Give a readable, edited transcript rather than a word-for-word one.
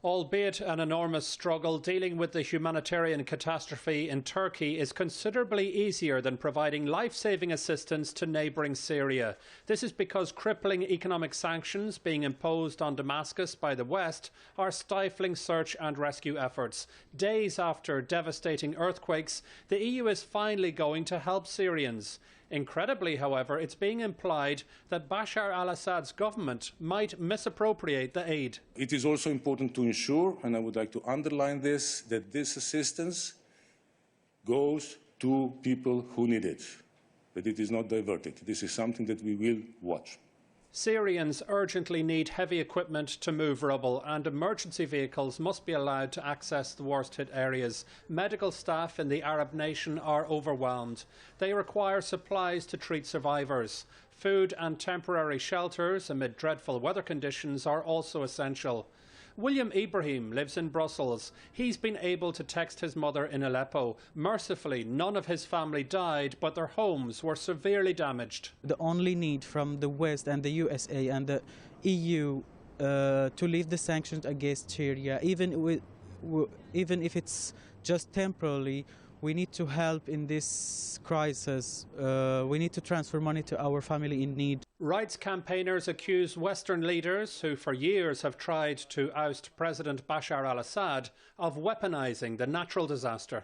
Albeit an enormous struggle, dealing with the humanitarian catastrophe in Turkey is considerably easier than providing life-saving assistance to neighbouring Syria. This is because crippling economic sanctions being imposed on Damascus by the West are stifling search and rescue efforts. Days after devastating earthquakes, the EU is finally going to help Syrians. Incredibly, however, it's being implied that Bashar al-Assad's government might misappropriate the aid. It is also important to ensure, and I would like to underline this, that this assistance goes to people who need it, that it is not diverted. This is something that we will watch. Syrians urgently need heavy equipment to move rubble, and emergency vehicles must be allowed to access the worst-hit areas. Medical staff in the Arab nation are overwhelmed. They require supplies to treat survivors. Food and temporary shelters amid dreadful weather conditions are also essential. William Ibrahim lives in Brussels. He's been able to text his mother in Aleppo. Mercifully, none of his family died, but their homes were severely damaged. The only need from the West and the USA and the EU to lift the sanctions against Syria, even if it's just temporarily, we need to help in this crisis. We need to transfer money to our family in need. Rights campaigners accuse Western leaders, who for years have tried to oust President Bashar al-Assad, of weaponizing the natural disaster.